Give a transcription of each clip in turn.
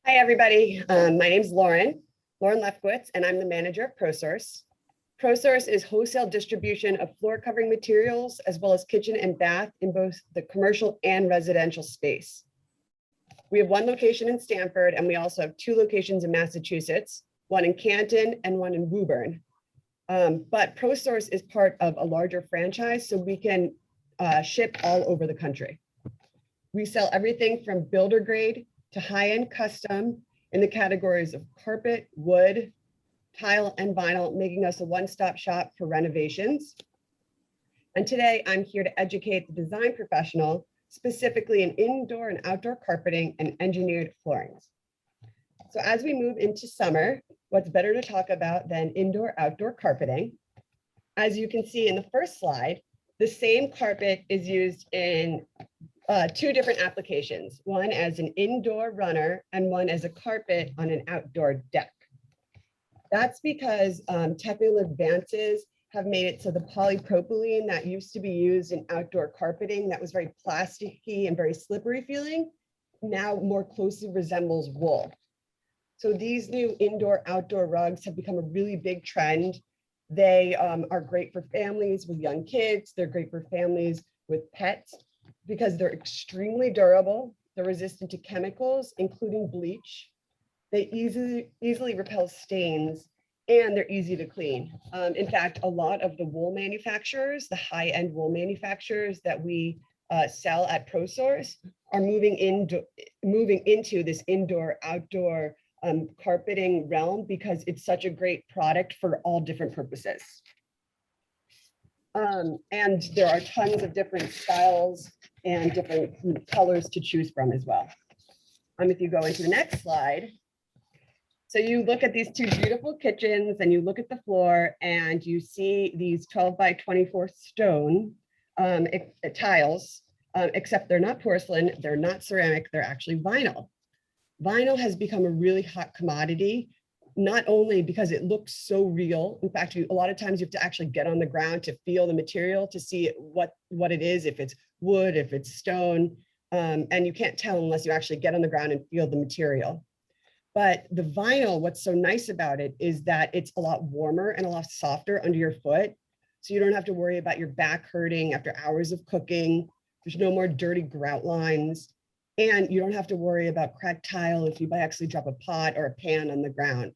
Hi, everybody. My name's Lauren Lefkowitz, and I'm the manager of ProSource. ProSource is wholesale distribution of floor covering materials, as well as kitchen and bath in both the commercial and residential space. We have one location in Stamford, and we also have two locations in Massachusetts, one in Canton and one in Woburn. But ProSource is part of a larger franchise, so we can ship all over the country. We sell everything from builder grade to high-end custom in the categories of carpet, wood, tile, and vinyl, making us a one-stop shop for renovations. And today I'm here to educate the design professional, specifically in indoor and outdoor carpeting and engineered floorings. So as we move into summer, what's better to talk about than indoor-outdoor carpeting? As you can see in the first slide, the same carpet is used in two different applications, one as an indoor runner and one as a carpet on an outdoor deck. That's because technical advances have made it so the polypropylene that used to be used in outdoor carpeting that was very plasticky and very slippery feeling now more closely resembles wool. So these new indoor-outdoor rugs have become a really big trend. They are great for families with young kids. They're great for families with pets because they're extremely durable. They're resistant to chemicals, including bleach. They easily repel stains, and they're easy to clean. In fact, a lot of the wool manufacturers, the high-end wool manufacturers that we sell at ProSource are moving into this indoor-outdoor carpeting realm because it's such a great product for all different purposes. And there are tons of different styles and different colors to choose from as well. If you go into the next slide, so you look at these two beautiful kitchens and you look at the floor and you see these 12 by 24 stone tiles, except they're not porcelain, they're not ceramic, they're actually vinyl. Vinyl has become a really hot commodity, not only because it looks so real. In fact, a lot of times you have to actually get on the ground to feel the material to see what it is, if it's wood, if it's stone, and you can't tell unless you actually get on the ground and feel the material. But the vinyl, what's so nice about it is that it's a lot warmer and a lot softer under your foot. So you don't have to worry about your back hurting after hours of cooking. There's no more dirty grout lines. And you don't have to worry about cracked tile if you by accident drop a pot or a pan on the ground.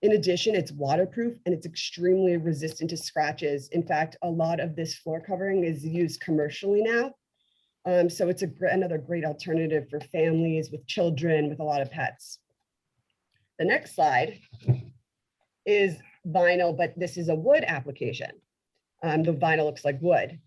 In addition, it's waterproof and it's extremely resistant to scratches. In fact, a lot of this floor covering is used commercially now. So it's another great alternative for families with children, with a lot of pets. The next slide is vinyl, but this is a wood application. The vinyl looks like wood.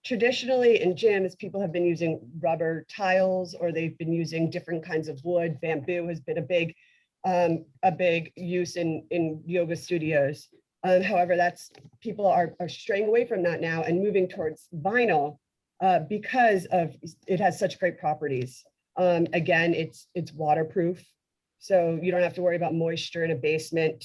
Traditionally in gyms, people have been using rubber tiles or they've been using different kinds of wood. Bamboo has been a big use in yoga studios. However, people are straying away from that now and moving towards vinyl because it has such great properties. Again, it's waterproof, so you don't have to worry about moisture in a basement.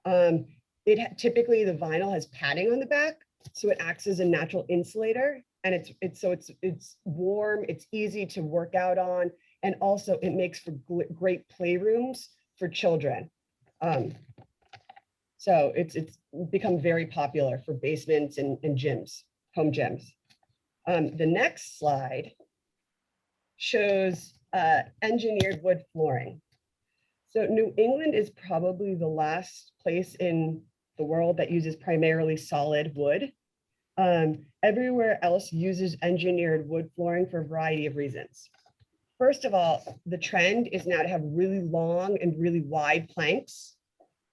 Typically the vinyl has padding on the back, so it acts as a natural insulator, and it's warm, it's easy to work out on, and also it makes for great playrooms for children. So it's become very popular for basements and gyms, home gyms. The next slide shows engineered wood flooring. So New England is probably the last place in the world that uses primarily solid wood. Everywhere else uses engineered wood flooring for a variety of reasons. First of all, the trend is now to have really long and really wide planks.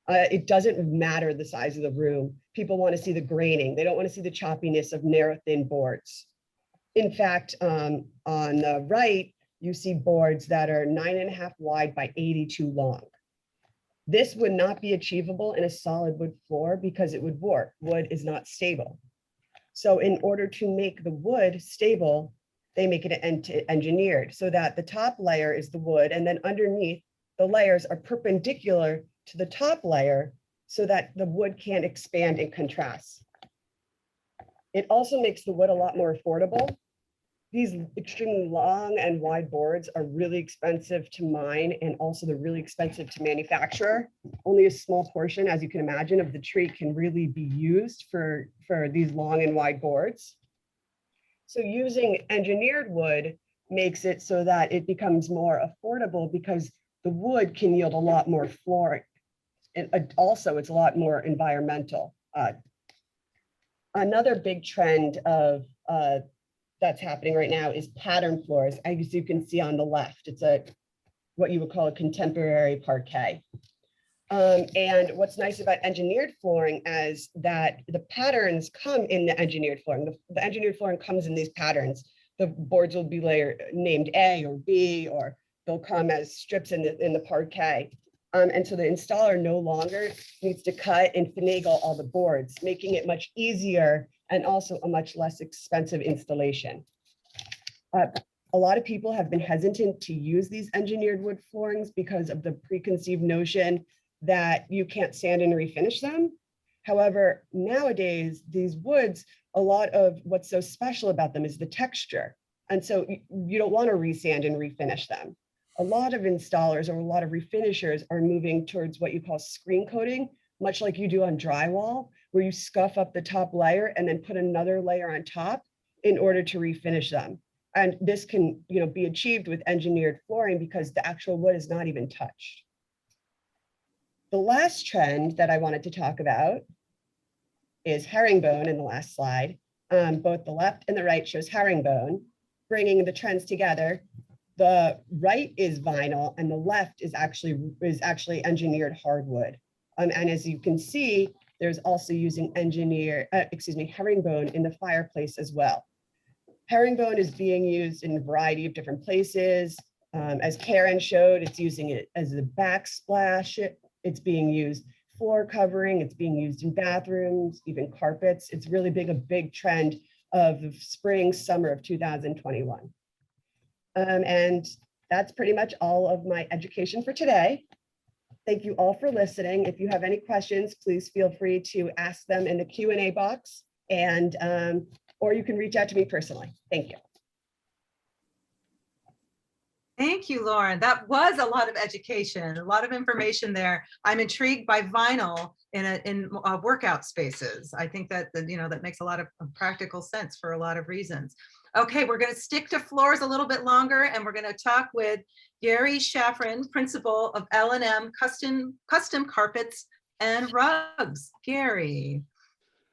It doesn't matter the size of the room. People want to see the graining. They don't want to see the choppiness of narrow, thin boards. In fact, on the right, you see boards that are 9.5 wide by 82 long. This would not be achievable in a solid wood floor because it would warp. Wood is not stable. So in order to make the wood stable, they make it engineered so that the top layer is the wood, and then underneath the layers are perpendicular to the top layer so that the wood can't expand and contrast. It also makes the wood a lot more affordable. these extremely long and wide boards are really expensive to mine, and also they're really expensive to manufacture. Only a small portion, as you can imagine, of the tree can really be used for these long and wide boards. So using engineered wood makes it so that it becomes more affordable because the wood can yield a lot more flooring. And also it's a lot more environmental. Another big trend of that's happening right now is pattern floors. As you can see on the left, it's what you would call a contemporary parquet. And what's nice about engineered flooring is that the patterns come in the engineered flooring. The engineered flooring comes in these patterns. The boards will be named A or B, or they'll come as strips in the parquet. And so the installer no longer needs to cut and finagle all the boards, making it much easier and also a much less expensive installation. A lot of people have been hesitant to use these engineered wood floorings because of the preconceived notion that you can't sand and refinish them. However, nowadays, these woods, a lot of what's so special about them is the texture. And so you don't want to resand and refinish them. A lot of installers or a lot of refinishers are moving towards what you call screen coating, much like you do on drywall, where you scuff up the top layer and then put another layer on top in order to refinish them. And this can, be achieved with engineered flooring because the actual wood is not even touched. The last trend that I wanted to talk about is herringbone in the last slide. Both the left and the right shows herringbone, bringing the trends together. The right is vinyl and the left is actually engineered hardwood. And as you can see, there's also using herringbone in the fireplace as well. Herringbone is being used in a variety of different places. As Karen showed, it's using it as a backsplash. It's being used floor covering. It's being used in bathrooms, even carpets. It's really a big trend of the spring, summer of 2021. And that's pretty much all of my education for today. Thank you all for listening. If you have any questions, please feel free to ask them in the Q&A box, and or you can reach out to me personally. Thank you. Thank you, Lauren. That was a lot of education, a lot of information there. I'm intrigued by vinyl in workout spaces. I think that that makes a lot of practical sense for a lot of reasons. Okay, we're going to stick to floors a little bit longer, and we're going to talk with Gary Shafran, principal of L&M Custom Carpets and Rugs. Gary.